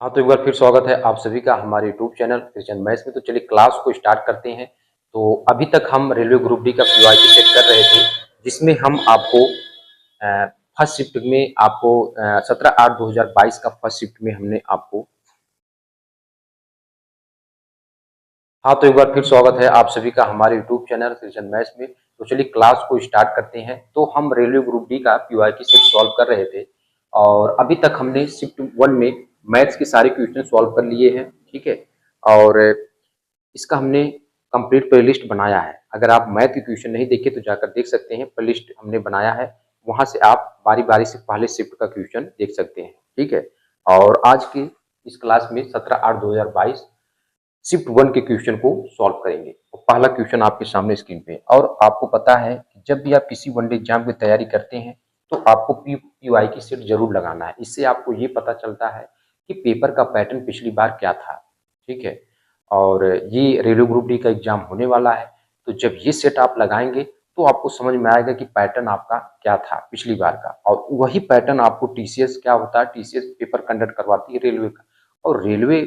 हाँ, तो एक बार फिर स्वागत है आप सभी का हमारे यूट्यूब चैनल क्रिश्चियन मैथ्स में। तो चलिए क्लास को स्टार्ट करते हैं। तो अभी तक हम रेलवे ग्रुप डी का पीवाईक्यू सेट कर रहे थे, जिसमें हम आपको फर्स्ट शिफ्ट में आपको 17/8/2022 का फर्स्ट शिफ्ट में हमने आपको। हाँ, तो एक बार फिर स्वागत है आप सभी का हमारे यूट्यूब चैनल क्रिश्चियन मैथ्स में। तो चलिए क्लास को स्टार्ट करते हैं। तो हम रेलवे ग्रुप डी का पीवाईक्यू सेट सॉल्व कर रहे थे और अभी तक हमने शिफ्ट 1 में मैथ्स के सारे क्वेश्चन सॉल्व कर लिए हैं, ठीक है। और इसका हमने कंप्लीट प्लेलिस्ट बनाया है। अगर आप मैथ के क्वेश्चन नहीं देखे तो जाकर देख सकते हैं, प्लेलिस्ट हमने बनाया है, वहां से आप बारी बारी से पहले शिफ्ट का क्वेश्चन देख सकते हैं, ठीक है। और आज की इस क्लास में 17/8/2022 शिफ्ट 1 के क्वेश्चन को सॉल्व करेंगे। तो पहला क्वेश्चन आपके सामने स्क्रीन पे। और आपको पता है कि जब भी आप किसी वनडे एग्जाम की तैयारी करते हैं तो आपको पीवाई की सेट जरूर लगाना है। इससे आपको ये पता चलता है कि पेपर का पैटर्न पिछली बार क्या था, ठीक है। और ये रेलवे ग्रुप डी का एग्जाम होने वाला है, तो जब ये सेट आप लगाएंगे तो आपको समझ में आएगा कि पैटर्न आपका क्या था पिछली बार का। और वही पैटर्न आपको टीसीएस क्या होता है, टीसीएस पेपर कंडक्ट करवाती है रेलवे का। और रेलवे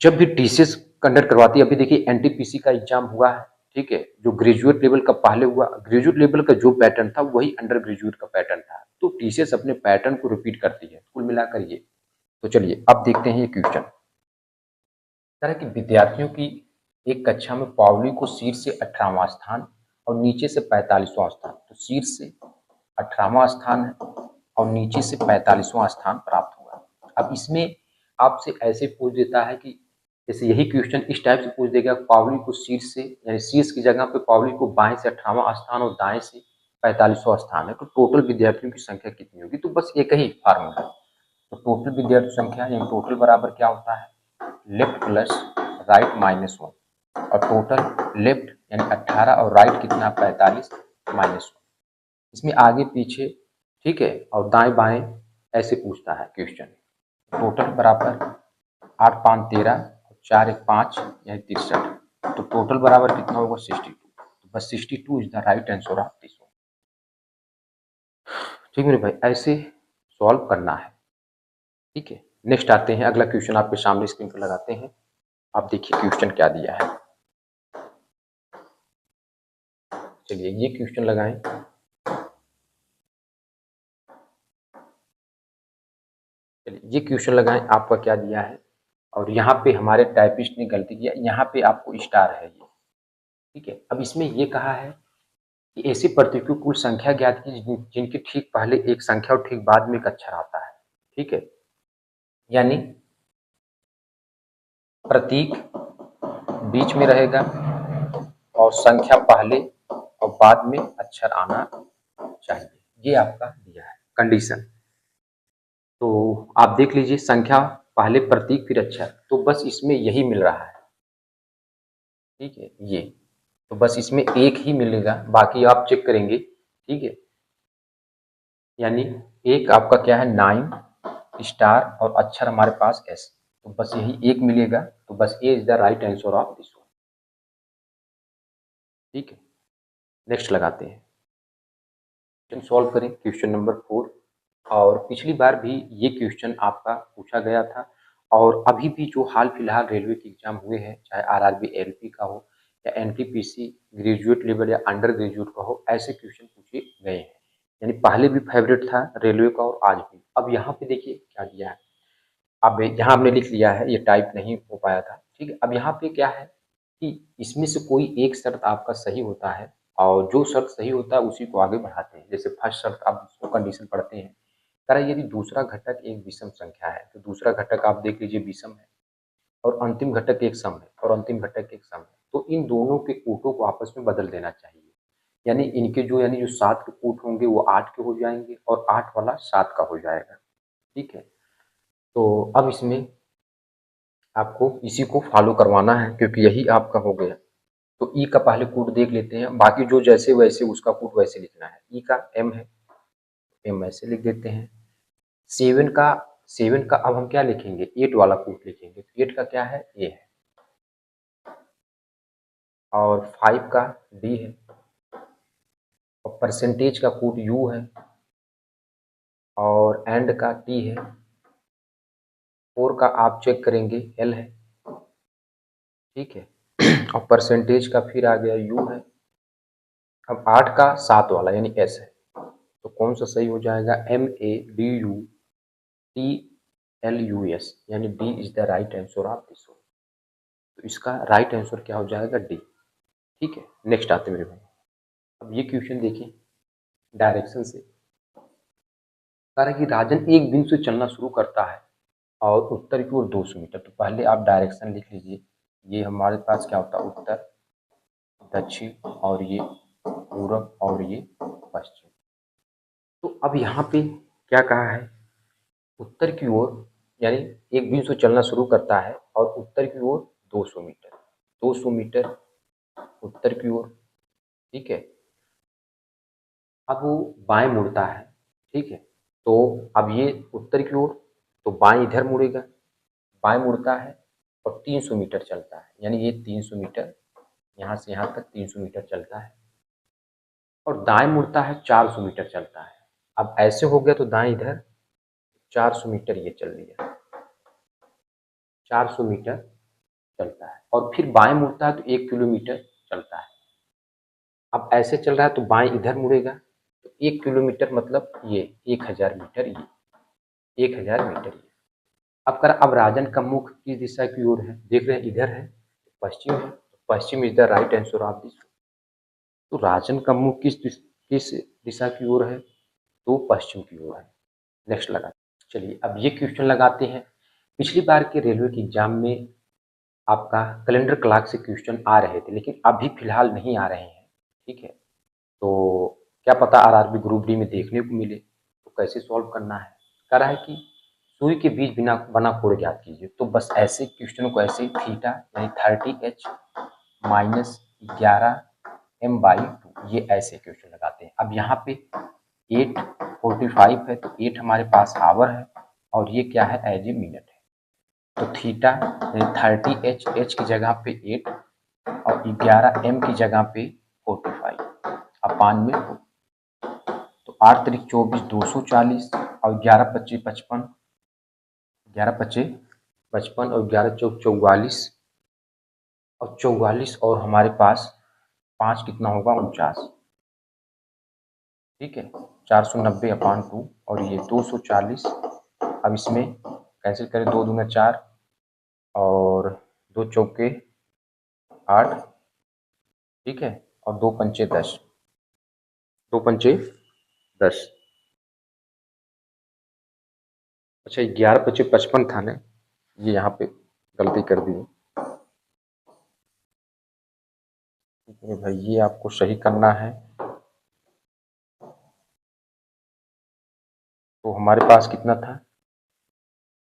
जब भी टीसीएस कंडक्ट करवाती है, अभी देखिए एनटीपीसी का एग्जाम हुआ है, ठीक है, जो ग्रेजुएट लेवल का पहले हुआ, ग्रेजुएट लेवल का जो पैटर्न था वही अंडर ग्रेजुएट का पैटर्न था। तो टीसीएस अपने पैटर्न को रिपीट करती है कुल मिलाकर ये। तो चलिए अब देखते हैं ये क्वेश्चन। तरह के विद्यार्थियों की एक कक्षा में पावली को शीर्ष से 18वां स्थान और नीचे से 45वां स्थान, तो शीर्ष से 18वां स्थान है और नीचे से 45वां स्थान प्राप्त हुआ। अब इसमें आपसे ऐसे पूछ देता है कि जैसे यही क्वेश्चन इस टाइप से पूछ देगा, पावली को शीर्ष से, यानी शीर्ष की जगह पे पावली को बाएं से 18वां स्थान और दाएं से 45वां स्थान है, तो टोटल विद्यार्थियों की संख्या कितनी होगी। तो बस एक ही फार्मूला, तो टोटल विद्यार्थी संख्या यानी टोटल बराबर क्या होता है, लेफ्ट प्लस राइट -1। और टोटल लेफ्ट यानी 18 और राइट कितना 45 -1। इसमें आगे पीछे, ठीक है, और दाएं बाएं ऐसे पूछता है क्वेश्चन। टोटल बराबर 8 5 13 4 1 5 यानी 63। तो टोटल बराबर कितना होगा 62। तो बस 62 is the right answer of this one. ठीक मेरे भाई, ऐसे सॉल्व करना है, ठीक है। नेक्स्ट आते हैं, अगला क्वेश्चन आपके सामने स्क्रीन पर लगाते हैं। आप देखिए क्वेश्चन क्या दिया है। चलिए ये क्वेश्चन लगाएं। चलिए ये क्वेश्चन लगाएं, आपका क्या दिया है। और यहाँ पे हमारे टाइपिस्ट ने गलती किया, यहाँ पे आपको स्टार है ये, ठीक है। अब इसमें ये कहा है कि ऐसी प्रतीकों की कुल संख्या ज्ञात की जिनके ठीक पहले एक संख्या और ठीक बाद में एक अक्षर आता है, ठीक है। यानी प्रतीक बीच में रहेगा और संख्या पहले और बाद में अक्षर आना चाहिए, ये आपका दिया है कंडीशन। तो आप देख लीजिए, संख्या पहले प्रतीक फिर अक्षर, तो बस इसमें यही मिल रहा है, ठीक है। ये तो बस इसमें एक ही मिलेगा, बाकी आप चेक करेंगे, ठीक है। यानी एक आपका क्या है 9 स्टार और अक्षर हमारे पास एस, तो बस यही एक मिलेगा। तो बस A is the right answer of this one, ठीक है। नेक्स्ट लगाते हैं, क्वेश्चन सॉल्व करें क्वेश्चन नंबर 4। और पिछली बार भी ये क्वेश्चन आपका पूछा गया था और अभी भी जो हाल फिलहाल रेलवे के एग्जाम हुए हैं, चाहे आरआरबी एलपी का हो या एनटीपीसी ग्रेजुएट लेवल या अंडर ग्रेजुएट का हो, ऐसे क्वेश्चन पूछे गए हैं। यानी पहले भी फेवरेट था रेलवे का और आज भी। अब यहाँ पे देखिए क्या दिया है। अब यहाँ हमने लिख लिया है, ये टाइप नहीं हो पाया था, ठीक है। अब यहाँ पे क्या है कि इसमें से कोई एक शर्त आपका सही होता है और जो शर्त सही होता है उसी को आगे बढ़ाते हैं। जैसे फर्स्ट शर्त आप उसको कंडीशन पढ़ते हैं, तरह यदि दूसरा घटक एक विषम संख्या है तो दूसरा घटक आप देख लीजिए विषम है और अंतिम घटक एक सम है और अंतिम घटक एक सम है, तो इन दोनों के कूटों को आपस में बदल देना चाहिए। यानी इनके जो यानी जो 7 के कूट होंगे वो 8 के हो जाएंगे और 8 वाला 7 का हो जाएगा, ठीक है। तो अब इसमें आपको इसी को फॉलो करवाना है क्योंकि यही आपका हो गया। तो ई का पहले कूट देख लेते हैं, बाकी जो जैसे वैसे उसका कूट वैसे लिखना है। ई का एम है, एम ऐसे लिख देते हैं। 7 का अब हम क्या लिखेंगे, 8 वाला कूट लिखेंगे, तो 8 का क्या है, ए है। और 5 का डी है और परसेंटेज का कूट यू है और एंड का टी है 4 का आप चेक करेंगे L है, ठीक है। और परसेंटेज का फिर आ गया U है। अब 8 का 7 वाला यानी S है, तो कौन सा सही हो जाएगा? MADUTLUS यानी D is the right answer of this one. तो इसका राइट आंसर क्या हो जाएगा? D, ठीक है। नेक्स्ट आते मेरे भाई, अब ये क्वेश्चन देखिए डायरेक्शन से। कह रहा है कि राजन एक बिंदु से चलना शुरू करता है और उत्तर की ओर 200 मीटर। तो पहले आप डायरेक्शन लिख लीजिए। ये हमारे पास क्या होता है? उत्तर, दक्षिण, और ये पूरब, और ये पश्चिम। तो अब यहाँ पे क्या कहा है? उत्तर की ओर यानी एक बिंदु से चलना शुरू करता है और उत्तर की ओर 200 मीटर, 200 मीटर उत्तर की ओर, ठीक है। अब वो बाएं मुड़ता है, ठीक है। तो अब ये उत्तर की ओर, तो बाएं इधर मुड़ेगा, बाएं मुड़ता है और 300 मीटर चलता है, यानी ये 300 मीटर, यहाँ से यहाँ तक 300 मीटर चलता है। और दाएं मुड़ता है, 400 मीटर चलता है। अब ऐसे हो गया तो दाएं इधर 400 मीटर ये चल लिया, 400 मीटर चलता है। और फिर बाएं मुड़ता है तो 1 किलोमीटर चलता है। अब ऐसे चल रहा है तो बाएं इधर मुड़ेगा, तो 1 किलोमीटर मतलब ये 1000 मीटर, ये 1000 मीटर ये। अब राजन का मुख किस दिशा की ओर है? देख रहे हैं इधर है, पश्चिम है। पश्चिम is the right answer of this. तो राजन का मुख किस दिशा की ओर है? तो पश्चिम की ओर है। नेक्स्ट लगा, चलिए अब ये क्वेश्चन लगाते हैं। पिछली बार के रेलवे के एग्जाम में आपका कैलेंडर क्लॉक से क्वेश्चन आ रहे थे, लेकिन अभी फिलहाल नहीं आ रहे हैं, ठीक है। तो क्या पता आरआरबी ग्रुप डी में देखने को मिले, तो कैसे सॉल्व करना है? कह रहा है कि सुई के बीच बिना बना कोण ज्ञात कीजिए। तो बस ऐसे क्वेश्चन को ऐसे थीटा यानी 30h माइनस 11m/2, ये ऐसे क्वेश्चन लगाते हैं। अब यहाँ पे 8:45 है, तो 8 हमारे पास आवर है और ये क्या है? एज ए मिनट है। तो थीटा यानी 30h, h की जगह पे 8 और 11m की जगह पे 45 अपान में 2। तो 8 तारीख 24 240 और 11 25 55, 11 25 55 और 11 चौक 44 और 44 और हमारे पास 5 कितना होगा? 49, ठीक है। 490/2 और ये 240। अब इसमें कैंसिल करें, 2 दूना 4 और 2 चौके 8, ठीक है। और 2 पंचे 10, 2 पंचे 10। अच्छा 11 25 55 था ना, ये यहाँ पे गलती कर दी। ये भाई ये आपको सही करना है। तो हमारे पास कितना था?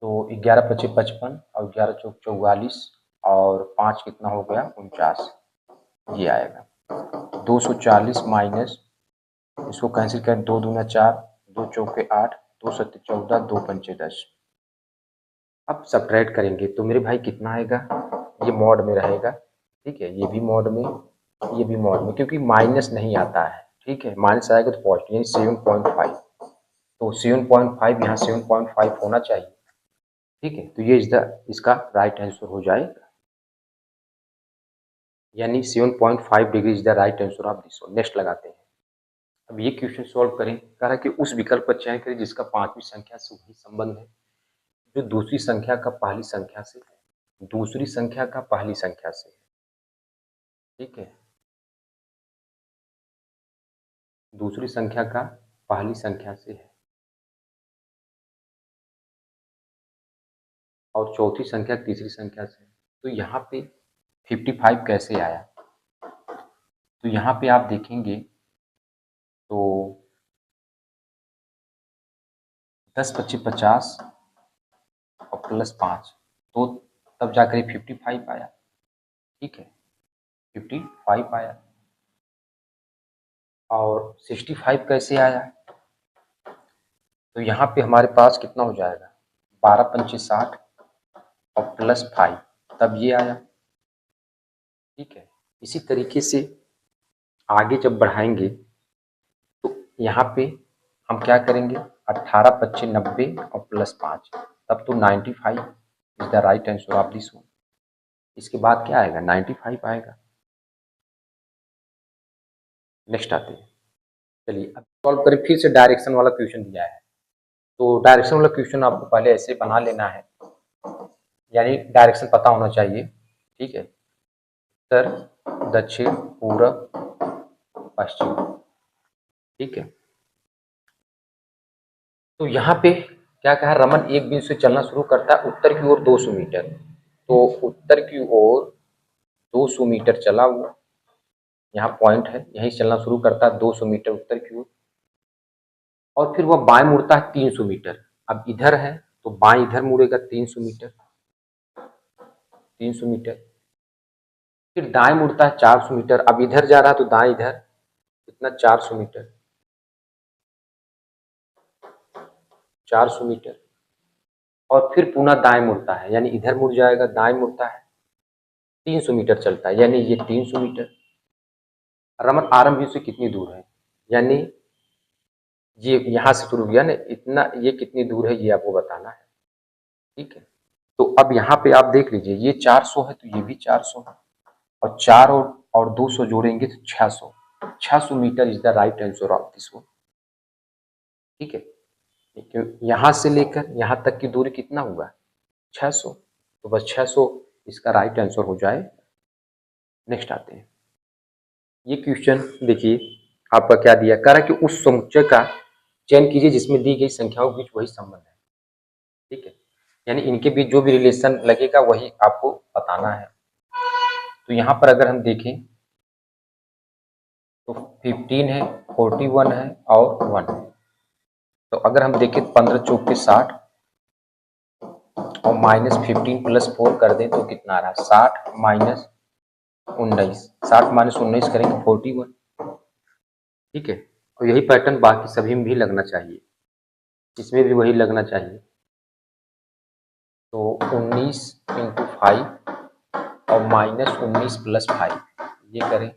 तो 11 25 55 और 11 चौक 44 और 5 कितना हो गया? 49, ये आएगा। 240 माइनस, इसको कैंसिल करें, 2 दूना 4, 2 चौके 8, 2 सत्ते 14, 2 पंचे 10। अब सब्ट्रैक्ट करेंगे तो मेरे भाई कितना आएगा? ये मॉड में रहेगा, ठीक है। ये भी मॉड में, ये भी मॉड में, क्योंकि माइनस नहीं आता है, ठीक है। माइनस आएगा तो पॉजिटिव यानी 7.5। तो 7.5 यहाँ 7.5 होना चाहिए, ठीक है। तो ये इसका राइट आंसर हो जाएगा, यानी 7.5 degree is the right answer of this one. Next लगाते हैं। अब ये क्वेश्चन सॉल्व करें। कह रहा है कि उस विकल्प का चयन करें जिसका पांचवी संख्या से वही संबंध है जो दूसरी संख्या का पहली संख्या से है, दूसरी संख्या का पहली संख्या से है, ठीक है। दूसरी संख्या का पहली संख्या से है और चौथी संख्या तीसरी संख्या से है। तो यहाँ पे 55 कैसे आया? तो यहाँ पे आप देखेंगे तो 10 25 50 और प्लस 5, तो तब जाकर 55 आया, ठीक है। 55 आया। और 65 कैसे आया? तो यहाँ पे हमारे पास कितना हो जाएगा? 12 पंचे 60 और प्लस 5, तब ये आया, ठीक है। इसी तरीके से आगे जब बढ़ाएंगे तो यहाँ पे हम क्या करेंगे? 18 25 90 और प्लस 5, तब तो 95 is the right answer of this one. इसके बाद क्या आएगा, 95 आएगा। नेक्स्ट आते हैं, चलिए अब सॉल्व करें। फिर से डायरेक्शन वाला क्वेश्चन दिया है, तो डायरेक्शन वाला क्वेश्चन आपको पहले ऐसे बना लेना है, यानी डायरेक्शन पता होना चाहिए। ठीक है, उत्तर, दक्षिण, पूरब, पश्चिम। ठीक है, तो यहाँ पे क्या कहा, रमन एक बिंदु से चलना शुरू करता है उत्तर की ओर 200 मीटर। तो उत्तर की ओर 200 मीटर चला हुआ, यहाँ पॉइंट है, यहीं चलना शुरू करता है 200 मीटर उत्तर की ओर, और फिर वह बाएं मुड़ता है 300 मीटर। अब इधर है तो बाएं इधर मुड़ेगा 300 मीटर, 300 मीटर। फिर दाएं मुड़ता है 400 मीटर। अब इधर जा रहा है तो दाएं इधर कितना, 400 मीटर, 400 मीटर। और फिर पुनः दाएं मुड़ता है, यानी इधर मुड़ जाएगा, दाएं मुड़ता है, 300 मीटर चलता है, यानी ये 300 मीटर। रमन आरंभ बिंदु से कितनी दूर है, यानी ये यहाँ से शुरू किया ना, इतना, ये कितनी दूर है ये आपको बताना है। ठीक है, तो अब यहाँ पे आप देख लीजिए, ये 400 है तो ये भी 400 है, और 4 और 200 जोड़ेंगे तो 600, 600 metre is the right answer of this one. ठीक है, यहाँ से लेकर यहाँ तक की दूरी कितना हुआ, 600, तो बस 600 इसका राइट आंसर हो जाए। नेक्स्ट आते हैं, ये क्वेश्चन देखिए आपका क्या दिया, कह रहा है कि उस समुच्चय का चयन कीजिए जिसमें दी गई संख्याओं के बीच वही संबंध है। ठीक है, यानी इनके बीच जो भी रिलेशन लगेगा वही आपको बताना है। तो यहाँ पर अगर हम देखें तो 15 है, 41 है और 1 है। तो अगर हम देखें 15 चौक के 60 और -15 + 4 कर दें तो कितना आ रहा है, 60 - 19, 60 - 19 करेंगे 41। ठीक है, और यही पैटर्न बाकी सभी में भी लगना चाहिए, इसमें भी वही लगना चाहिए। तो 19 × 5 और -19 + 5 ये करें,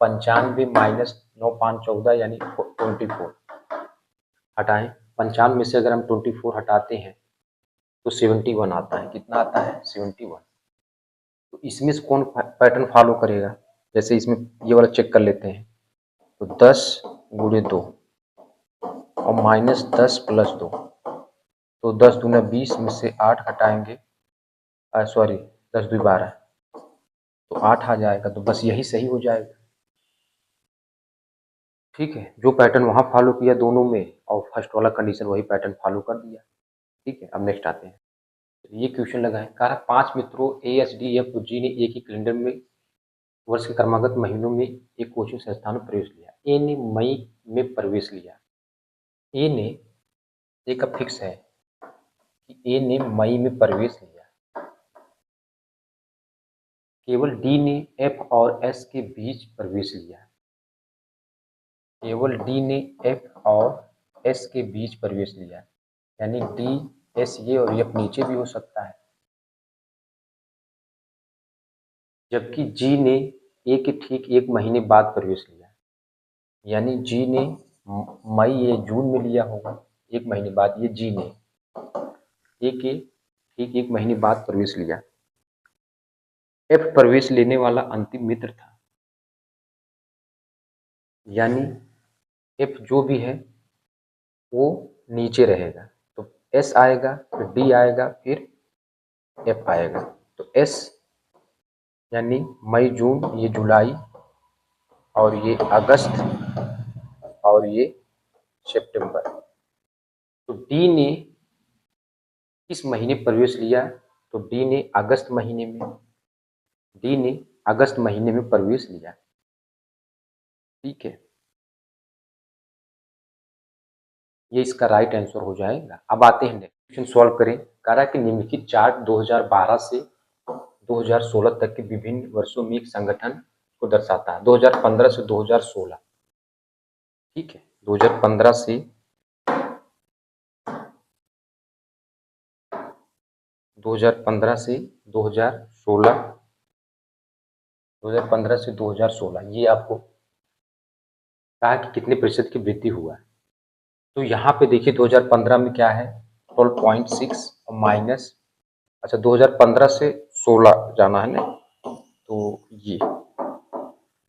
95 - 9 5 14 यानी 24 हटाएं। 95 में से अगर हम 24 हटाते हैं तो 71 आता है। कितना आता है, 71। तो इसमें से कौन पैटर्न फॉलो करेगा, जैसे इसमें ये वाला चेक कर लेते हैं। तो 10 × 2 और -10 + 2, तो 10 दूना 20 में से 8 हटाएंगे, सॉरी 10 दूनी 12, तो 8 आ जाएगा, तो बस यही सही हो जाएगा। ठीक है, जो पैटर्न वहाँ फॉलो किया दोनों में और फर्स्ट वाला कंडीशन वही पैटर्न फॉलो कर दिया। ठीक है, अब नेक्स्ट आते हैं, ये क्वेश्चन लगा है, कहा 5 मित्रों ASD, F और G ने एक ही कैलेंडर में वर्ष के क्रमागत महीनों में एक कोचिंग संस्थान में प्रवेश लिया। ए ने मई में प्रवेश लिया, ए ने, एक फिक्स है कि ए ने मई में प्रवेश लिया, केवल डी ने एफ और एस के बीच प्रवेश लिया, केवल डी ने एफ और एस के बीच प्रवेश लिया, यानी डी एस ये और एफ नीचे भी हो सकता है, जबकि जी ने ए के ठीक 1 महीने बाद प्रवेश लिया, यानी जी ने मई या जून में लिया होगा 1 महीने बाद, ये जी ने ए के ठीक 1 महीने बाद प्रवेश लिया। एफ प्रवेश लेने वाला अंतिम मित्र था, यानी एफ जो भी है वो नीचे रहेगा, तो एस आएगा, फिर डी आएगा, फिर एफ आएगा। तो एस यानी मई जून, ये जुलाई, और ये अगस्त, और ये सितंबर। तो डी ने किस महीने प्रवेश लिया, तो डी ने अगस्त महीने में, डी ने अगस्त महीने में प्रवेश लिया। ठीक है, ये इसका राइट आंसर हो जाएगा। अब आते हैं नेक्स्ट क्वेश्चन सॉल्व करें। कह रहा है कि निम्नलिखित चार्ट 2012 से 2016 तक के विभिन्न वर्षों में एक संगठन को दर्शाता है। 2015 से 2016, ठीक है, 2015 से 2015 से 2016, 2015 से 2016 ये आपको कहा कि कितने प्रतिशत की वृद्धि हुआ है। तो यहाँ पे देखिए 2015 में क्या है, 12.6 और माइनस, अच्छा 2015 से 16 जाना है ना, तो ये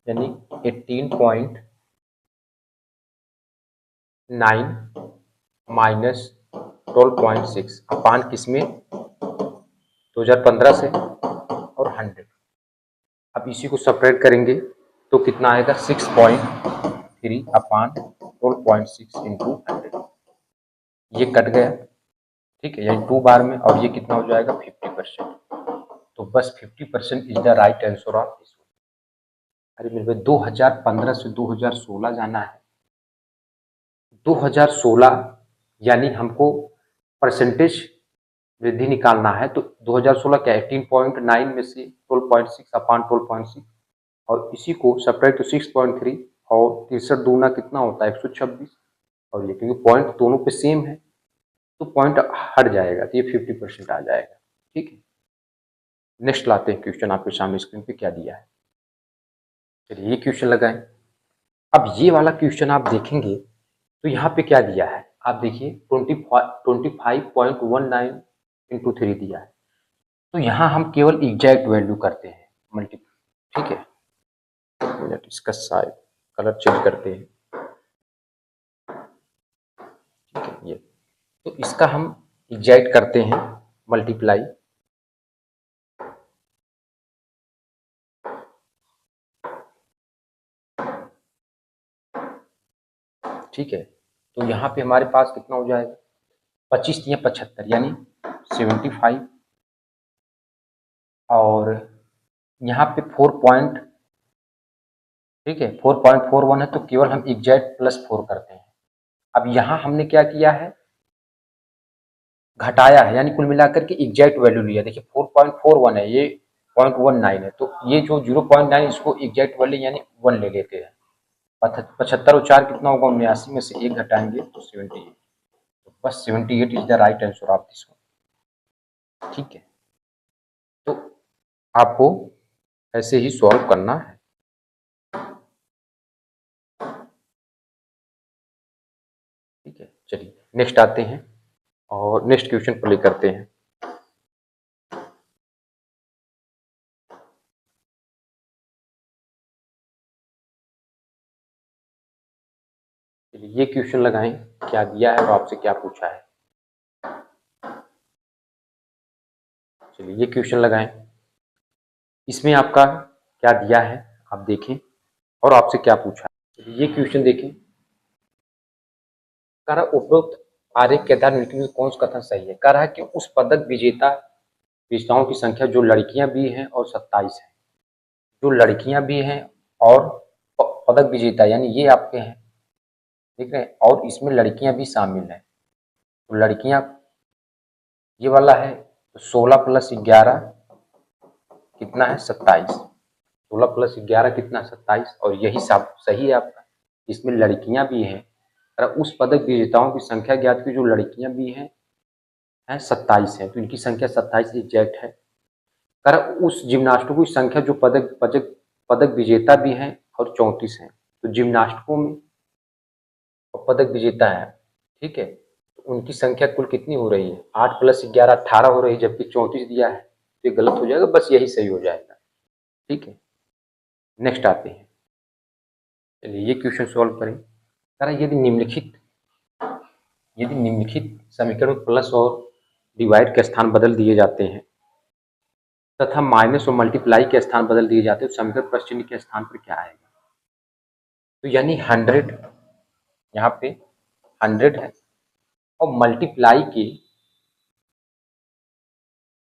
यानी 18.9 माइनस 12.6 अपान किसमें 2015 से और 100। अब इसी को सेपरेट करेंगे तो कितना आएगा 6.3 अपान 12.6 इंटू 100। ये कट गया, ठीक है, यानी 2 बार में, और ये कितना हो जाएगा 50%। तो बस 50% is the right answer of this. अरे मेरे भाई 2015 से 2016 जाना है, 2016 यानी हमको परसेंटेज वृद्धि निकालना है, तो 2016 क्या 18.9 में से 12.6 अपान 12.6, और इसी को सेपरेट तो 6.3, और 63 दूना कितना होता है 126, और ये क्योंकि पॉइंट दोनों पे सेम है तो पॉइंट हट जाएगा, तो ये 50% आ जाएगा। ठीक है, नेक्स्ट लाते हैं क्वेश्चन, आपके सामने स्क्रीन पे क्या दिया है। चलिए ये क्वेश्चन लगाएं। अब ये वाला क्वेश्चन आप देखेंगे तो यहाँ पे क्या दिया है, आप देखिए 25.19 इंटू 3 दिया है, तो यहाँ हम केवल एग्जैक्ट वैल्यू करते हैं मल्टीप्लाई। ठीक है, मिनट इसका साइज कलर चेंज करते हैं। ठीक है, ये तो इसका हम एग्जैक्ट करते हैं मल्टीप्लाई। ठीक है, तो यहाँ पे हमारे पास कितना हो जाएगा 25 या 75 यानी 75, और यहाँ पे 4 पॉइंट, ठीक है 4.41 है, तो केवल हम एग्जैक्ट प्लस 4 करते हैं। अब यहाँ हमने क्या किया है, घटाया है, यानी कुल मिलाकर के एग्जैक्ट वैल्यू लिया। देखिए 4.41 है, ये 0.19 है, तो ये जो 0.9 इसको एग्जैक्ट वैल्यू यानी 1 ले लेते हैं। 75 और 4 कितना होगा 79 में से 1 घटाएंगे तो 78, तो बस 78 is the right answer of this one. ठीक है, तो आपको ऐसे ही सॉल्व करना है। ठीक है, चलिए नेक्स्ट आते हैं और नेक्स्ट क्वेश्चन प्ले करते हैं। चलिए ये क्वेश्चन लगाएं, क्या दिया है और आपसे क्या पूछा है। चलिए ये क्वेश्चन लगाएं, इसमें आपका क्या दिया है आप देखें और आपसे क्या पूछा है। चलिए ये क्वेश्चन देखें, कह रहा उपरोक्त आरेख के आधार निम्नलिखित में कौन सा कथन सही है। कह रहा है कि उस पदक विजेताओं की संख्या जो लड़कियां भी हैं और 27 है, जो लड़कियां भी हैं और पदक विजेता यानी ये आपके हैं, ठीक है, और इसमें लड़कियां भी शामिल हैं, तो लड़कियां ये वाला है, तो 16 प्लस 11 कितना है 27, 16 प्लस 11 कितना 27, और यही सब सही है आपका, इसमें लड़कियां भी हैं। उस पदक विजेताओं की संख्या ज्ञात की जो लड़कियां भी हैं 27 है, तो इनकी संख्या 27 एग्जैक्ट है। कर उस जिम्नास्टिकों की संख्या जो पदक पदक पदक विजेता भी हैं और 34 हैं, तो जिम्नास्टिकों में पदक विजेता है, ठीक है, तो उनकी संख्या कुल कितनी हो रही है 8 प्लस 11 18 हो रही है, जबकि 34 दिया है, तो ये गलत हो जाएगा, बस यही सही हो जाएगा। ठीक है, नेक्स्ट आते हैं। चलिए ये क्वेश्चन सॉल्व करें। कह यदि निम्नलिखित समीकरण प्लस और डिवाइड के स्थान बदल दिए जाते हैं तथा माइनस और मल्टीप्लाई के स्थान बदल दिए जाते हैं, तो समीकरण प्लस चिन्ह के स्थान पर क्या आएगा। तो यानी 100 यहाँ पे 100 है, और मल्टीप्लाई की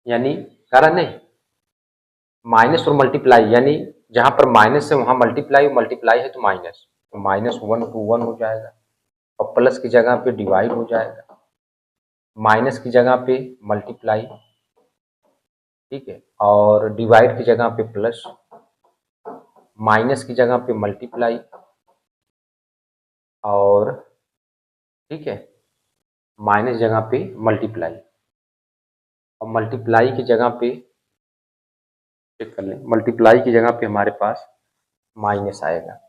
यानी कारण है माइनस और मल्टीप्लाई, यानी जहां पर माइनस है वहां मल्टीप्लाई, मल्टीप्लाई है तो माइनस, तो -1 to 1 हो जाएगा, और प्लस की जगह पे डिवाइड हो जाएगा, माइनस की जगह पे मल्टीप्लाई, ठीक है, और डिवाइड की जगह पे प्लस, माइनस की जगह पे मल्टीप्लाई, और ठीक है माइनस जगह पे मल्टीप्लाई, और मल्टीप्लाई की जगह पे चेक कर लें, मल्टीप्लाई की जगह पे हमारे पास माइनस आएगा।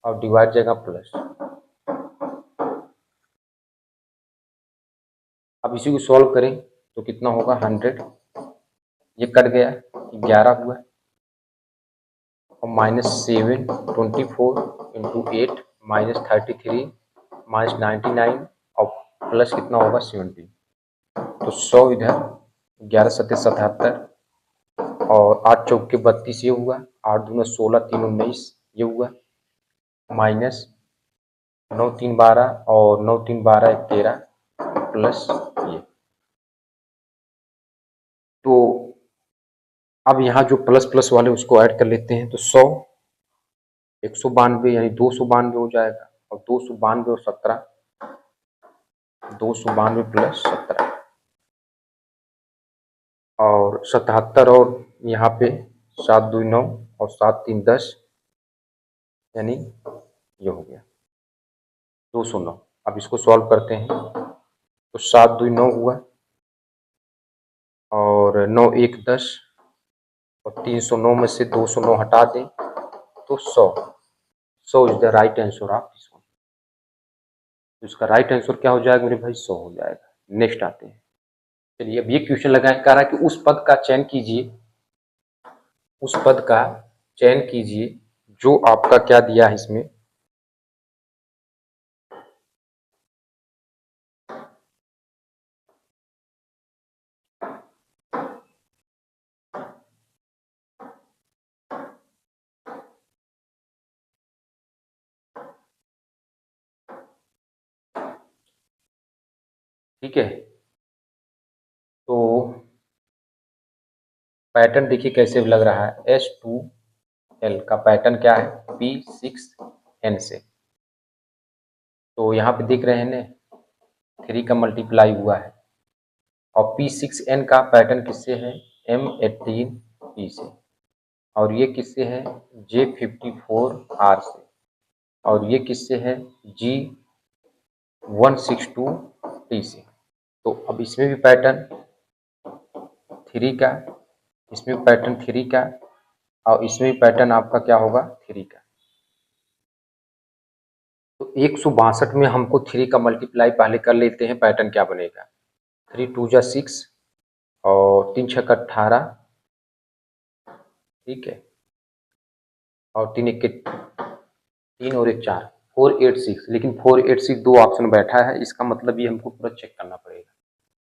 और डिवाइड जाएगा प्लस। अब इसी को सॉल्व करें तो कितना होगा 100, ये कट गया 11 हुआ, और -7 24 इंटू 8 -33 -99 और प्लस कितना होगा 17। तो 100 इधर, 11 सत्ते 77 और 8 चौके 32 ये हुआ, 8 दूना 16 3 19 ये हुआ, माइनस 9 3 12 और 9 3 12 1 13 प्लस ये। तो अब यहाँ जो प्लस प्लस वाले उसको ऐड कर लेते हैं, तो 100 192 यानी 292 हो जाएगा, और 292 और 17 292 प्लस 17 और 77 और यहाँ पे 7 2 9 और 7 3 10 यानी ये हो गया 209। अब इसको सॉल्व करते हैं तो 7 2 9 हुआ और 9 1 10 और 309 में से 209 हटा दें तो 100 is the right answer of this one. तो इसका राइट आंसर क्या हो जाएगा मेरे भाई 100 हो जाएगा। नेक्स्ट आते हैं, चलिए अब ये क्वेश्चन लगाएं, कह रहा है कि उस पद का चयन कीजिए, उस पद का चयन कीजिए जो आपका क्या दिया है इसमें, ठीक है। तो पैटर्न देखिए कैसे लग रहा है, H2L का पैटर्न क्या है P6N से। तो यहाँ पे देख रहे हैं ना 3 का मल्टीप्लाई हुआ है, और P6N का पैटर्न किससे है M18P से, और ये किससे है J54R से, और ये किससे है G162T से। तो अब इसमें भी पैटर्न 3 का, इसमें भी पैटर्न 3 का, और इसमें भी पैटर्न आपका क्या होगा 3 का। तो 162 में हमको 3 का मल्टीप्लाई पहले कर लेते हैं, पैटर्न क्या बनेगा 3 2 जा 6 और 3 6 18, ठीक है, और 3 1 3 और 1 4 486, लेकिन 486 दो ऑप्शन बैठा है, इसका मतलब ये हमको पूरा चेक करना पड़ेगा।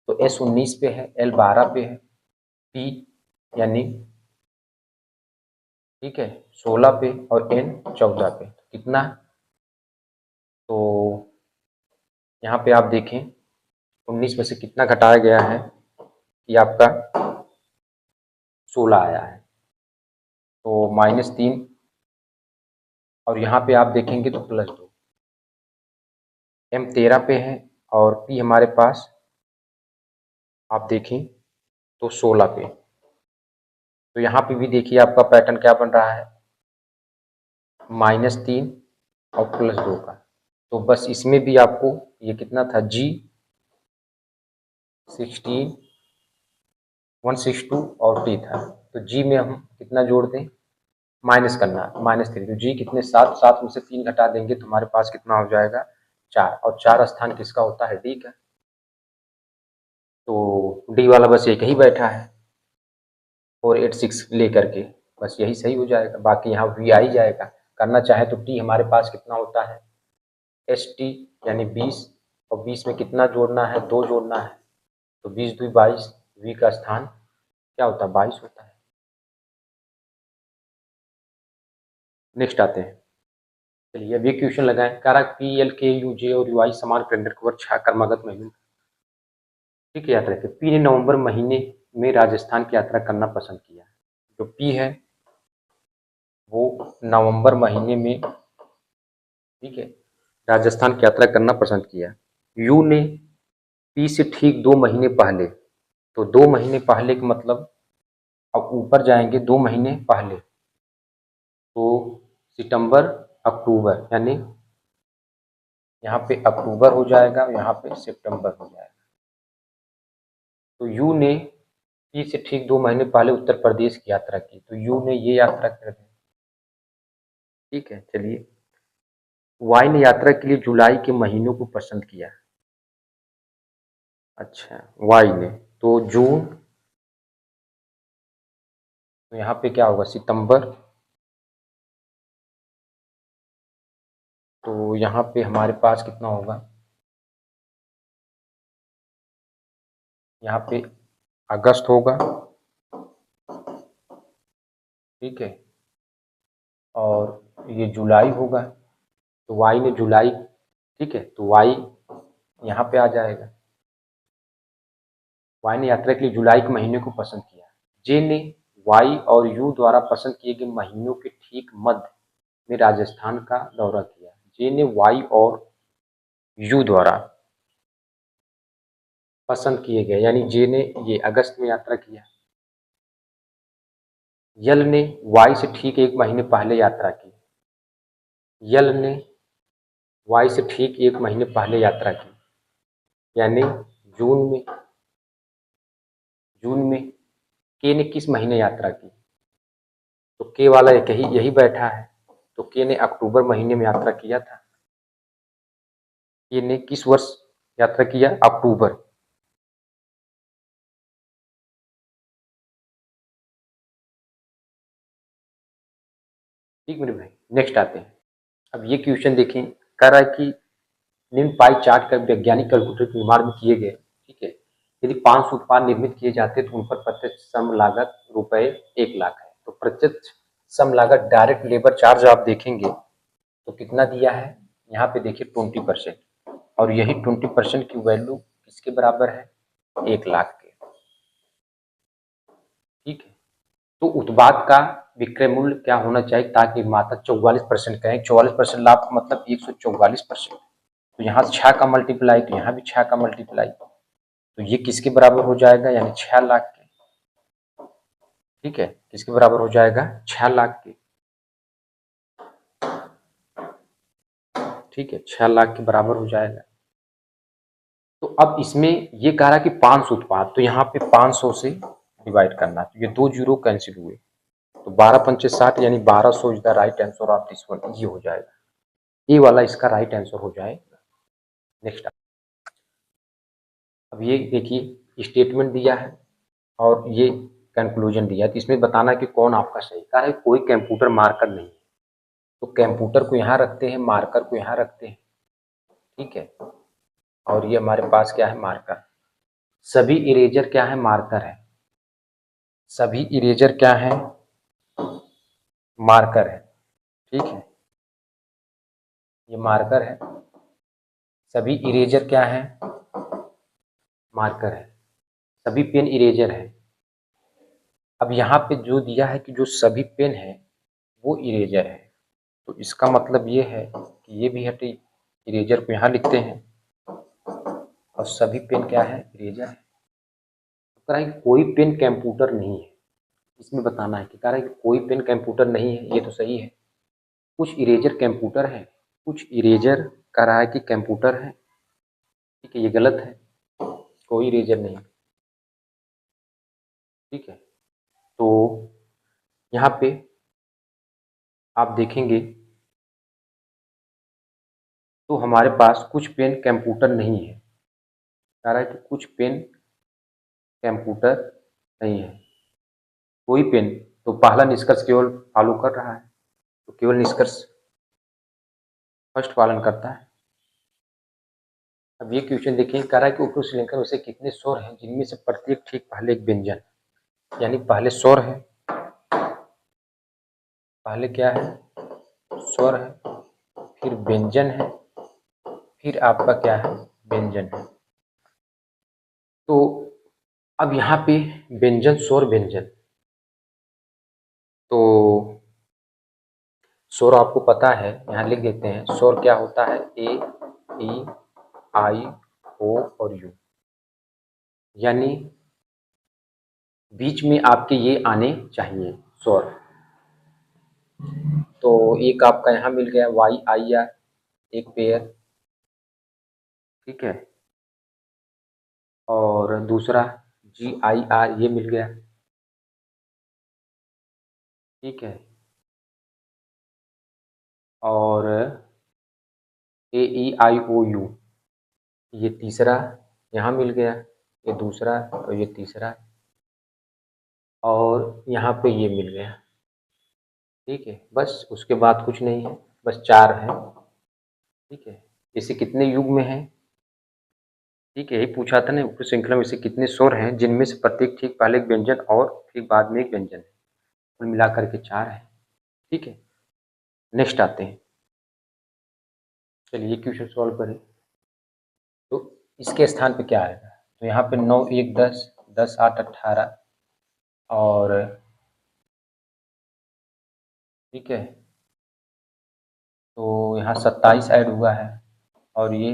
तो S19 पे है, L12 पे है, P यानी ठीक है 16 पे और N14 पे, कितना, तो यहाँ पे आप देखें 19 में से कितना घटाया गया है कि आपका 16 आया है, तो -3, और यहाँ पे आप देखेंगे तो +2, M13 पे है और P हमारे पास आप देखें तो 16 पे। तो यहाँ पे भी देखिए आपका पैटर्न क्या बन रहा है -3 और +2 का। तो बस इसमें भी आपको ये कितना था G16 162 और T था, तो G में हम कितना जोड़ दें माइनस करना -3, तो G कितने 7 7 में से 3 घटा देंगे तो हमारे पास कितना हो जाएगा 4, और 4 स्थान किसका होता है D का। तो D वाला बस एक ही बैठा है 486 लेकर के, बस यही सही हो जाएगा, बाकी यहाँ V आ ही जाएगा। करना चाहे तो T हमारे पास कितना होता है ST यानी 20, और 20 में कितना जोड़ना है 2 जोड़ना है, तो 20 2 22, V का स्थान क्या होता है 22 होता है। नेक्स्ट आते हैं, चलिए अब ये क्वेश्चन लगाएं, कारक PL KU J और UI समान कैलेंडर कवर 6 कर्मागत महीनों ठीक है यात्रा के P ने नवंबर महीने में राजस्थान की यात्रा करना पसंद किया। जो P है वो नवंबर महीने में ठीक है राजस्थान की यात्रा करना पसंद किया। U ने P से ठीक 2 महीने पहले, तो 2 महीने पहले का मतलब अब ऊपर जाएंगे 2 महीने पहले, तो सितंबर अक्टूबर, यानी यहाँ पे अक्टूबर हो जाएगा, यहाँ पे सितंबर हो जाएगा। तो यू ने P से ठीक 2 महीने पहले उत्तर प्रदेश की यात्रा की, तो यू ने ये यात्रा कर दी, ठीक है। चलिए वाई ने यात्रा के लिए जुलाई के महीनों को पसंद किया। अच्छा, वाई ने, तो जून, तो यहाँ पे क्या होगा, सितंबर, तो यहाँ पे हमारे पास कितना होगा, यहाँ पे अगस्त होगा, ठीक है, और ये जुलाई होगा, तो वाई ने जुलाई, ठीक है, तो वाई यहाँ पे आ जाएगा। वाई ने यात्रा के लिए जुलाई के महीने को पसंद किया। जे ने वाई और यू द्वारा पसंद किए गए महीनों के ठीक मध्य में राजस्थान का दौरा किया। जे ने वाई और यू द्वारा पसंद किए गए, यानी जे ने ये अगस्त में यात्रा किया। यल ने वाई से ठीक एक महीने पहले यात्रा की। यल ने वाई से ठीक एक महीने पहले यात्रा की, यानी जून में। जून में के ने किस महीने यात्रा की, तो के वाला एक ही यही बैठा है, तो के ने अक्टूबर महीने में यात्रा किया था। के ने किस वर्ष यात्रा किया, अक्टूबर। ठीक मेरे भाई, नेक्स्ट आते हैं। अब ये क्वेश्चन देखें, कह रहा है कि निम्न पाई चार्ट का वैज्ञानिक कैलकुलेटर के निर्माण में किए गए, ठीक है, यदि 500 उत्पाद निर्मित किए जाते तो उन पर प्रत्यक्ष श्रम लागत रुपए 1 लाख है। तो प्रत्यक्ष श्रम लागत डायरेक्ट लेबर चार्ज आप देखेंगे तो कितना दिया है, यहाँ पे देखिए 20%, और यही 20% की वैल्यू किसके बराबर है, 1 लाख के, ठीक है। तो उत्पाद का विक्रय मूल्य क्या होना चाहिए ताकि निर्माता 44% कहें, 44% लाभ मतलब 144%, तो यहाँ 6 का मल्टीप्लाई, तो यहाँ भी 6 का मल्टीप्लाई, तो ये किसके बराबर हो जाएगा, यानी 6 लाख के, ठीक है, किसके बराबर हो जाएगा, 6 लाख के, ठीक है, 6 लाख के बराबर हो जाएगा। तो अब इसमें ये कह रहा है कि 500 उत्पाद, तो यहाँ पे 500 से डिवाइड करना, तो ये 2 जीरो कैंसिल हुए, तो 12 पंचे 60, यानी 1200 is the right answer of this one, ये हो जाएगा, ये वाला इसका राइट आंसर हो जाएगा। नेक्स्ट, अब ये देखिए स्टेटमेंट दिया है और ये कंक्लूजन दिया है, तो इसमें बताना है कि कौन आपका सही, कह रहा है कोई कंप्यूटर मार्कर नहीं है, तो कंप्यूटर को यहाँ रखते हैं, मार्कर को यहाँ रखते हैं, ठीक है, और ये हमारे पास क्या है, मार्कर। सभी इरेजर क्या है, मार्कर है, सभी इरेजर क्या है, मार्कर है, ठीक है, ये मार्कर है, सभी इरेजर क्या है, मार्कर है, सभी पेन इरेजर है। अब यहाँ पे जो दिया है कि जो सभी पेन है वो इरेजर है, तो इसका मतलब ये है कि ये भी हटे, इरेजर को यहाँ लिखते हैं, और सभी पेन क्या है, इरेजर है। तो कह रहा है कि कोई पेन कंप्यूटर नहीं है, इसमें बताना है कि कह रहा है कि कोई पेन कंप्यूटर नहीं है, ये तो सही है, कुछ इरेजर कंप्यूटर है, कुछ इरेजर कह रहा है कि कंप्यूटर है, ठीक है, ये गलत है, कोई इरेजर नहीं, ठीक है। तो यहाँ पे आप देखेंगे तो हमारे पास कुछ पेन कंप्यूटर नहीं है, कह रहा है कि कुछ पेन कंप्यूटर नहीं है, कोई पेन, तो पहला निष्कर्ष केवल फॉलो कर रहा है, तो केवल निष्कर्ष फर्स्ट पालन करता है। अब ये क्वेश्चन देखिए, कह रहा है कि उपरोक्त श्रेणीकर में से कितने स्वर हैं जिनमें से प्रत्येक ठीक पहले एक व्यंजन, यानी पहले स्वर है, पहले क्या है, स्वर है, फिर व्यंजन है, फिर आपका क्या है, व्यंजन है। तो अब यहाँ पे व्यंजन, स्वर, व्यंजन, तो स्वर आपको पता है, यहाँ लिख देते हैं, स्वर क्या होता है, ए, ई, आई, ओ और यू, यानी बीच में आपके ये आने चाहिए स्वर, तो एक आपका यहाँ मिल गया वाई आई आर, एक पेयर, ठीक है, और दूसरा जी आई आर, ये मिल गया, ठीक है, और ए ई आई ओ यू, ये तीसरा यहाँ मिल गया, ये दूसरा और ये तीसरा, और यहाँ पे ये मिल गया। ठीक है, बस उसके बाद कुछ नहीं है, बस 4 है। ठीक है, इसे कितने युग में है? ठीक है, यही पूछा था ना, उप श्रृंखला में से कितने स्वर हैं जिनमें से प्रत्येक ठीक पहले एक व्यंजन और ठीक बाद में एक व्यंजन है? कुल मिलाकर के 4 है। ठीक है, नेक्स्ट आते हैं। चलिए क्वेश्चन सॉल्व करें। तो इसके स्थान पे क्या आएगा? तो यहाँ पे 9 1 10, 10 8 18, और ठीक है, तो यहाँ 27 ऐड हुआ है, और ये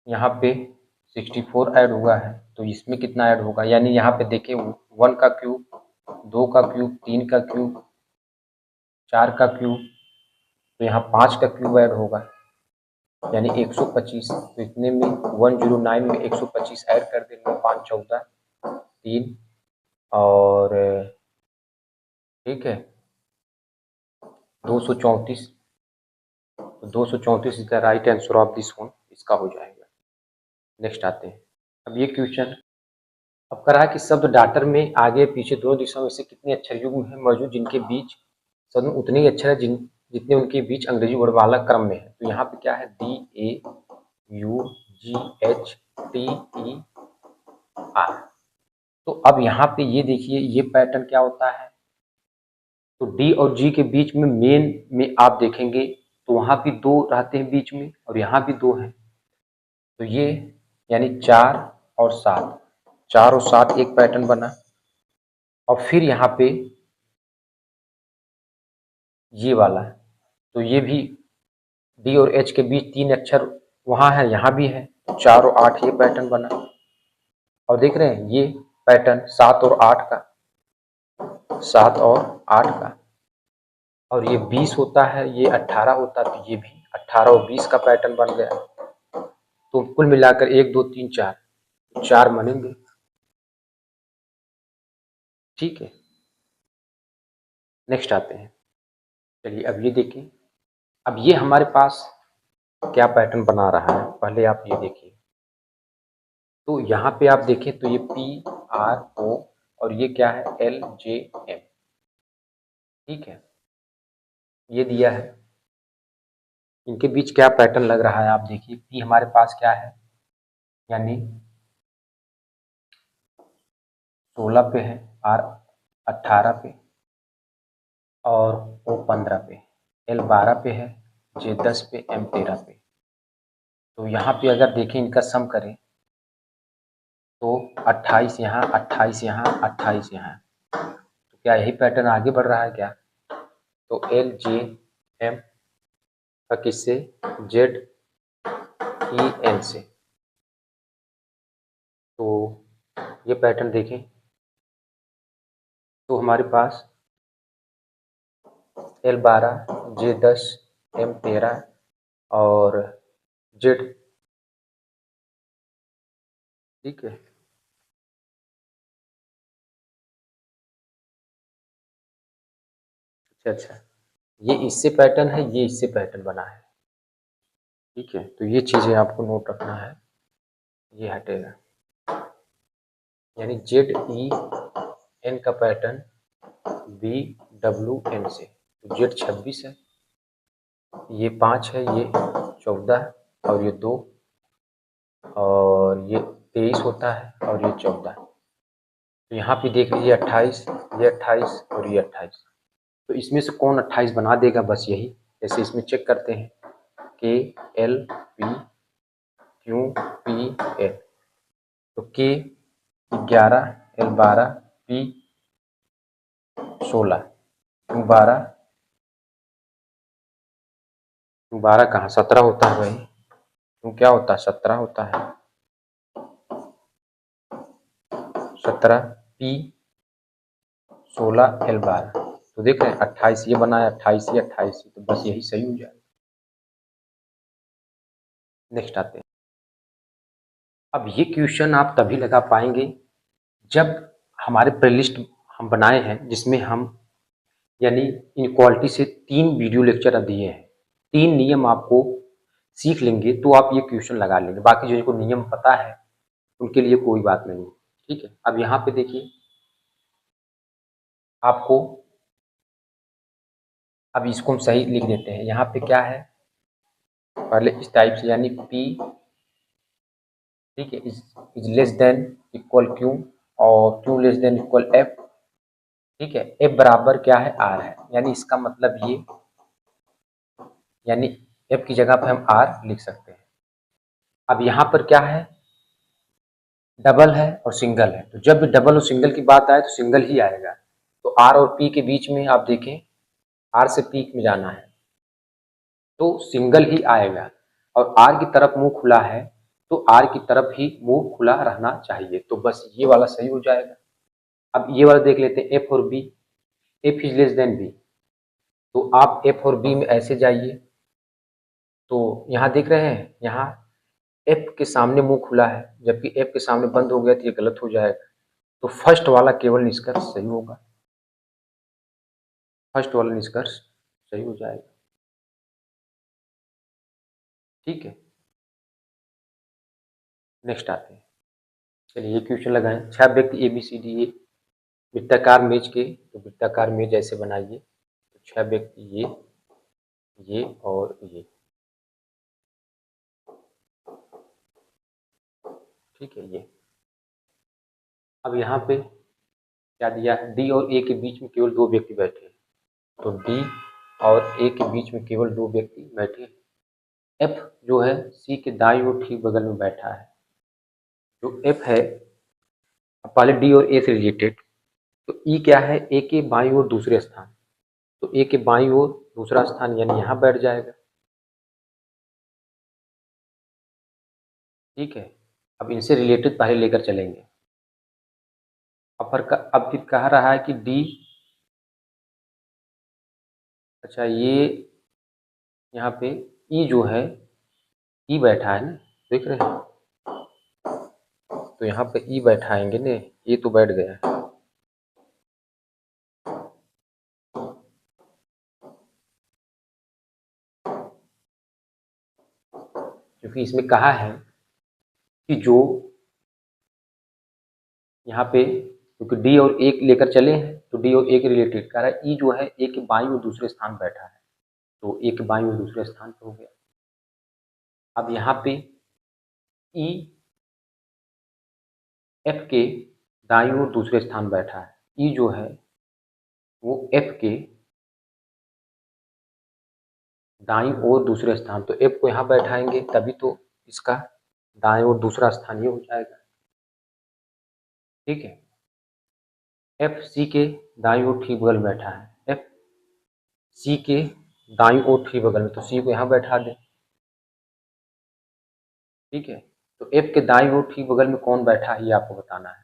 यहाँ पे 64 ऐड हुआ है, तो इसमें कितना ऐड होगा? यानी यहाँ पे देखिए 1 का क्यूब, 2 का क्यूब, 3 का क्यूब, 4 का क्यूब, तो यहाँ 5 का क्यूब ऐड होगा, यानी 125। तो इतने में 109 में 125 ऐड कर देंगे, 5 14 3, और ठीक है 234। तो 234 is the right answer of this one, इसका हो जाएगा। नेक्स्ट आते हैं। अब ये क्वेश्चन अब करा है कि शब्द डाटर में आगे पीछे दोनों दिशाओं में से कितने अक्षर युग्म हैं मौजूद जिनके बीच शब्द में उतने ही अक्षर है जितने उनके बीच अंग्रेजी वर्णमाला क्रम में है। तो यहाँ पे क्या है? D A you ji H T E R. तो अब यहाँ पे ये देखिए, ये पैटर्न क्या होता है? तो डी और जी के बीच में मेन में आप देखेंगे तो वहाँ भी 2 रहते हैं बीच में, और यहाँ भी 2 हैं। तो ये यानी 4 और 7, 4 और 7 एक पैटर्न बना। और फिर यहाँ पे ये वाला, तो ये भी डी और एच के बीच 3 अक्षर वहाँ है, यहाँ भी है, 4 और 8 ये पैटर्न बना। और देख रहे हैं ये पैटर्न 7 और 8 का, 7 और 8 का, और ये 20 होता है, ये 18 होता है, तो ये भी 18 और 20 का पैटर्न बन गया। तो कुल मिलाकर 1 2 3 4, 4 बनेंगे। ठीक है, नेक्स्ट आते हैं। चलिए अब ये देखिए, अब ये हमारे पास क्या पैटर्न बना रहा है, पहले आप ये देखिए। तो यहाँ पे आप देखें तो ये पी आर ओ, और ये क्या है? L J M. ठीक है, ये दिया है, इनके बीच क्या पैटर्न लग रहा है आप देखिए। पी हमारे पास क्या है? यानी 16 पे है, आर 18 पे, और ओ 15 पे, एल 12 पे है, जे 10 पे, एम 13 पे। तो यहाँ पे अगर देखें इनका सम करें तो 28 यहाँ, 28 यहाँ, 28 यहाँ। तो क्या यही पैटर्न आगे बढ़ रहा है क्या? तो एल जे एम का किससे? जेड ई एन से। तो ये पैटर्न देखें तो हमारे पास एल 12, जे 10, एम 13, और जेड। ठीक है, अच्छा अच्छा, ये इससे पैटर्न है, ये इससे पैटर्न बना है। ठीक है, तो ये चीज़ें आपको नोट रखना है, ये हटेगा। यानी जेड ई एन का पैटर्न बी डब्ल्यू एन से। तो जेड 26 है, ये 5 है, ये 14, और ये 2, और ये 23 होता है, और ये 14। तो यहाँ पे देख लीजिए 28, ये 28 और ये 28। तो इसमें से कौन 28 बना देगा? बस यही। जैसे इसमें चेक करते हैं, के L P Q P L. तो के 11, एल 12, पी 16, क्यू 12, क्यू 12 कहाँ? 17 होता है भाई, क्यू क्या होता है? 17 होता है, 17 पी 16 एल 12। तो देख रहे हैं 28 ये बना है, 28 ये, 28 ये, तो बस यही सही हो जाएगा। नेक्स्ट आते हैं। अब ये क्वेश्चन आप तभी लगा पाएंगे जब हमारे प्लेलिस्ट हम बनाए हैं जिसमें हम यानी इनक्वालिटी से 3 वीडियो लेक्चर दिए हैं। 3 नियम आपको सीख लेंगे तो आप ये क्वेश्चन लगा लेंगे। बाकी जिनको नियम पता है उनके लिए कोई बात नहीं है। ठीक है, अब यहाँ पे देखिए आपको, अब इसको हम सही लिख देते हैं। यहाँ पे क्या है, पहले इस टाइप से, यानी P, ठीक है, is less than equal Q और Q less than equal F। ठीक है, F बराबर क्या है, R है। यानी इसका मतलब ये, यानी F की जगह पे हम R लिख सकते हैं। अब यहाँ पर क्या है, डबल है और सिंगल है, तो जब भी डबल और सिंगल की बात आए तो सिंगल ही आएगा। तो R और P के बीच में आप देखें, R से P में जाना है तो सिंगल ही आएगा, और R की तरफ मुंह खुला है तो R की तरफ ही मुंह खुला रहना चाहिए। तो बस ये वाला सही हो जाएगा। अब ये वाला देख लेते हैं, F और B। F is less than B, तो आप F और B में ऐसे जाइए, तो यहाँ देख रहे हैं, यहाँ F के सामने मुंह खुला है जबकि F के सामने बंद हो गया, तो ये गलत हो जाएगा। तो फर्स्ट वाला केवल निष्कर्ष सही होगा, फर्स्ट वाला निष्कर्ष सही हो जाएगा। ठीक है, नेक्स्ट आते हैं। चलिए ये क्वेश्चन लगाएं। 6 व्यक्ति ABCD वृत्ताकार मेज के, तो वृत्ताकार मेज ऐसे बनाइए, तो 6 व्यक्ति ये और ये। ठीक है, ये अब यहाँ पे क्या दिया है, D और A के बीच में केवल 2 व्यक्ति बैठे हैं, तो D और A के बीच में केवल 2 व्यक्ति बैठे हैं। F जो है C के दाईं ओर ठीक बगल में बैठा है। जो F है, पहले D और A से रिलेटेड, तो E क्या है, A के बाईं ओर दूसरे स्थान, तो A के बाईं ओर दूसरा स्थान यानी यहाँ बैठ जाएगा। ठीक है, अब इनसे रिलेटेड पहले लेकर चलेंगे। अपर का अब फिर कह रहा है कि D, अच्छा ये यहाँ पे E जो है, E बैठा है ना, देख रहे हैं, तो यहाँ पे E बैठाएंगे ने, E तो बैठ गया है। क्योंकि इसमें कहा है कि जो यहाँ पे, क्योंकि D और A लेकर चले हैं तो D और A के रिलेटेड कह रहा है, E जो है A के बाईं ओर दूसरे स्थान बैठा है, तो A के बाईं ओर दूसरे स्थान पर हो गया। अब यहाँ पे E F के दाईं ओर दूसरे स्थान बैठा है, E जो है वो F के दाईं ओर दूसरे स्थान, तो F को यहाँ बैठाएंगे तभी तो इसका दाईं ओर दूसरा स्थान ये हो जाएगा। ठीक है, F C के दाईं ओर ठीक बगल में बैठा है, F C के दाईं ओर ठीक बगल में, तो C को यहाँ बैठा दें। ठीक है, तो F के दाईं ओर ठीक बगल में कौन बैठा है ये आपको बताना है।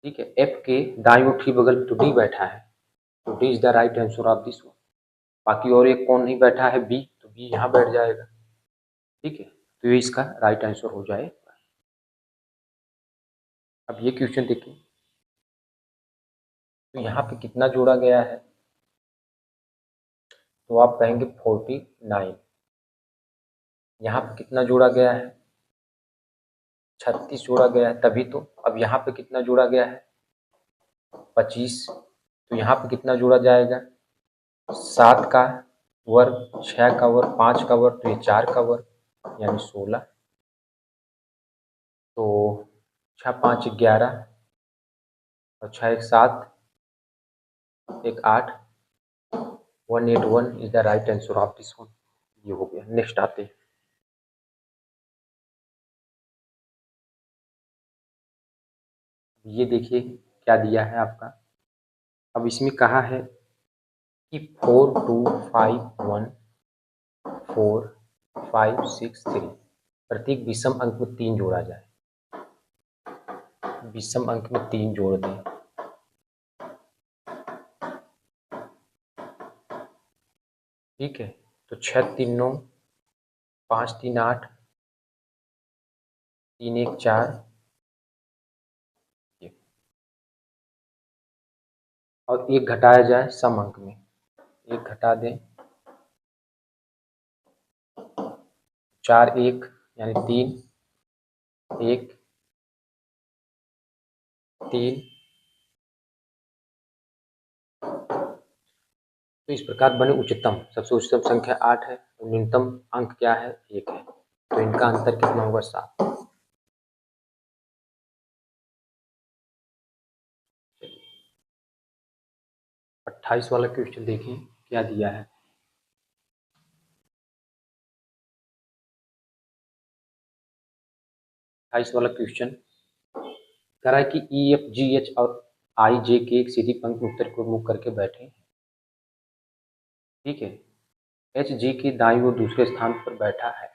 ठीक है, F के दाईं ओर ठीक बगल में तो D बैठा है, तो D is the right answer of this one. बाकी और एक कौन नहीं बैठा है, B, तो B यहाँ बैठ जाएगा। ठीक है, तो ये इसका राइट आंसर हो जाएगा। अब ये क्वेश्चन देखिए, तो यहाँ पे कितना जोड़ा गया है, तो आप कहेंगे 49। यहाँ पे कितना जोड़ा गया है, 36 जोड़ा गया है, तभी तो। अब यहाँ पे कितना जोड़ा गया है, 25, तो यहाँ पे कितना जोड़ा जाएगा, 7 का वर्ग, 6 का वर्ग, 5 का वर्ग, तो ये 4 का वर्ग यानी 16। तो 6 5 11 और 6 1 7 1 8, 181 is the right answer of this one. ये हो गया। नेक्स्ट आते हैं। ये देखिए क्या दिया है आपका। अब इसमें कहा है कि 4 2 5 1 4 5 6 3 प्रत्येक विषम अंक में 3 जोड़ा जाए। विषम अंक में 3 जोड़ दें। ठीक है, तो 6 3 9, 5 3 8, 3 1 4, और एक घटाया जाए सम अंक में, एक घटा दें, 4 1 यानी 3, 1 3। तो इस प्रकार बने उच्चतम, सबसे उच्चतम संख्या 8 है और न्यूनतम अंक क्या है, 1 है। तो इनका अंतर कितना होगा, 7। 28 वाला क्वेश्चन देखिए क्या दिया है। 28 वाला क्वेश्चन कह रहा है कि ई एफ जी एच और आई जे के एक सीधी पंक्ति उत्तर को मुख करके बैठे, ठीक है। एच जी के दाईं ओर दूसरे स्थान पर बैठा है।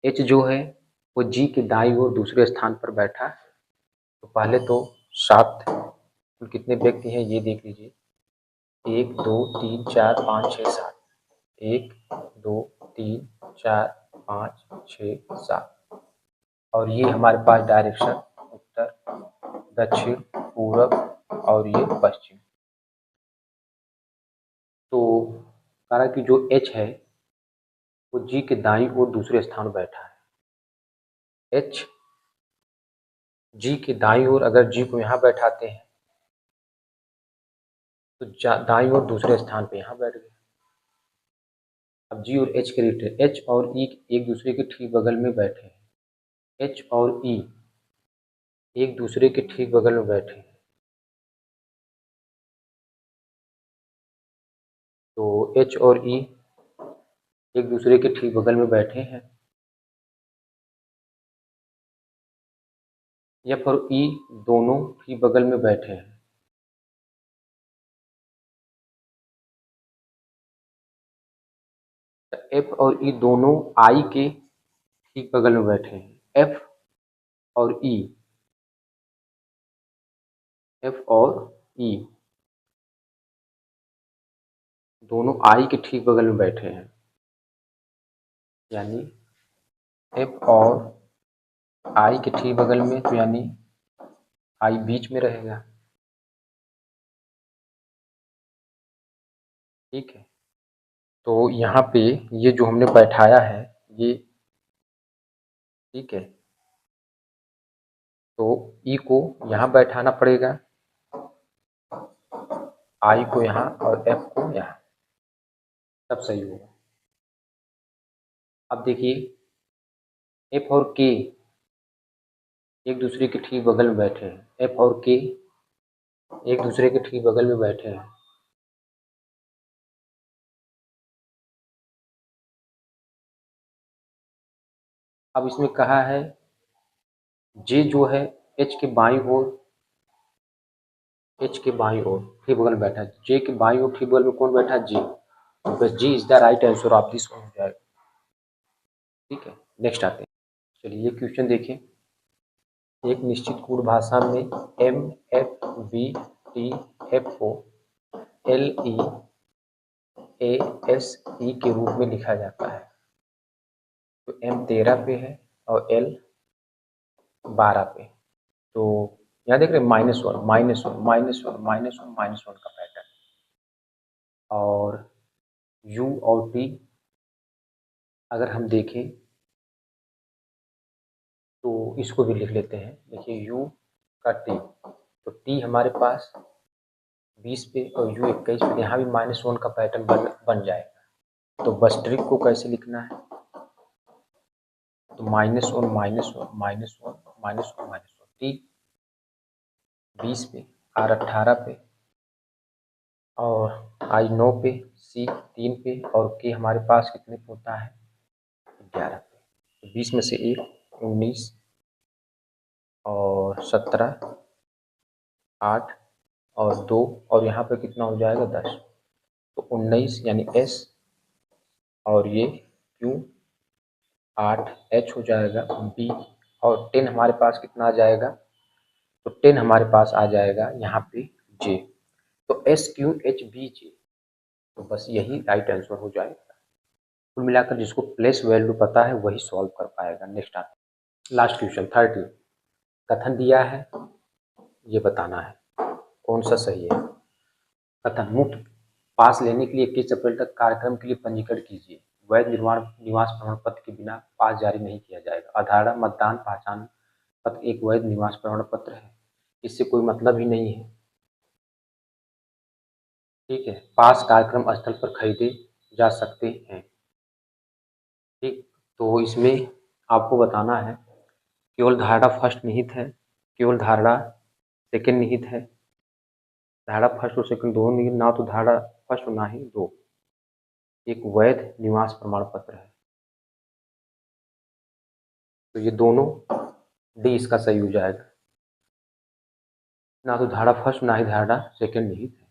एच जो है वो जी के दाईं ओर दूसरे स्थान पर बैठा है। तो पहले तो 7 कुल कितने व्यक्ति हैं ये देख लीजिए, 1 2 3 4 5 6 7, 1 2 3 4 5 6 7। और ये हमारे पास डायरेक्शन उत्तर, दक्षिण, पूरब और ये पश्चिम। तो कह रहा कि जो एच है वो जी के दाईं ओर दूसरे स्थान पर बैठा है। एच जी के दाईं ओर, अगर जी को यहाँ बैठाते हैं तो दाईं ओर दूसरे स्थान पे यहाँ बैठ गए। अब जी और एच के रिलेटेड, एच और ई एक दूसरे के ठीक बगल में बैठे हैं। एच और ई एक दूसरे के ठीक बगल में बैठे हैं। तो एच और ई एक दूसरे के ठीक बगल में बैठे हैं। एफ और ई दोनों ठीक बगल में बैठे हैं। एफ और ई दोनों आई के ठीक बगल में बैठे हैं। और ई एफ और ई दोनों आई के ठीक बगल में बैठे हैं, यानी एफ और आई के ठीक बगल में, तो यानी आई बीच में रहेगा, ठीक है। तो यहाँ पे ये जो हमने बैठाया है ये, ठीक है, तो ई को यहाँ बैठाना पड़ेगा, आई को यहाँ और एफ को यहाँ, तब सही होगा। अब देखिए एफ और के एक दूसरे के ठीक बगल में बैठे हैं। एफ और के एक दूसरे के ठीक बगल में बैठे हैं। अब इसमें कहा है जे जो है एच के बाईं ओर, एच के बाईं ओर ठीक बगल में बैठा है। जे के बाईं ओर ठीक बगल में कौन बैठा है, जे। बस G is the right answer of this हो जाएगा, ठीक है। नेक्स्ट आते हैं, चलिए ये क्वेश्चन देखिए। एक निश्चित कूट भाषा में M F B T F को L E A S E के रूप में लिखा जाता है। तो एम 13 पे है और एल 12 पे। तो यहाँ देख रहे हैं -1 -1 -1 -1 -1 का पैटर्न। और यू और टी अगर हम देखें तो इसको भी लिख लेते हैं। देखिए यू का टी, तो टी हमारे पास 20 पे और यू 21 पे, यहाँ भी -1 का पैटर्न बन जाएगा। तो बस ट्रिक को कैसे लिखना है, तो -1 -1 -1 -1 -1, टी 20 पे, आर 18 पे और आई 9 पे, सी 3 पे और के हमारे पास कितने पे होता है, 11 पे। तो 20 में से 1 19 और 17 8 और 2 और यहाँ पे कितना हो जाएगा 10। तो 19 यानी एस और ये क्यू, 8 एच हो जाएगा बी और 10 हमारे पास कितना आ जाएगा, तो 10 हमारे पास आ जाएगा यहाँ पे जे। तो S Q H B J, तो बस यही राइट आंसर हो जाएगा। कुल मिलाकर जिसको प्लेस वैल्यू पता है वही सॉल्व कर पाएगा। नेक्स्ट आता लास्ट क्वेश्चन 30। कथन दिया है, ये बताना है कौन सा सही है। कथन मुफ्त पास लेने के लिए 21 अप्रैल तक कार्यक्रम के लिए पंजीकरण कीजिए। वैध निर्माण निवास प्रमाण पत्र के बिना पास जारी नहीं किया जाएगा। अधारा मतदान पहचान पत्र एक वैध निवास प्रमाण पत्र है, इससे कोई मतलब ही नहीं है। ठीक है, पास कार्यक्रम स्थल पर खरीदे जा सकते हैं। ठीक, तो इसमें आपको बताना है केवल धारणा फर्स्ट निहित है, केवल धारणा सेकंड निहित है। धारणा फर्स्ट और सेकंड दोनों निहित ना, तो धारणा फर्स्ट और ना ही दो। एक वैध निवास प्रमाण पत्र है, तो ये दोनों डी इसका सही हो जाएगा। ना तो धारणा फर्स्ट ना ही धारणा सेकंड निहित है।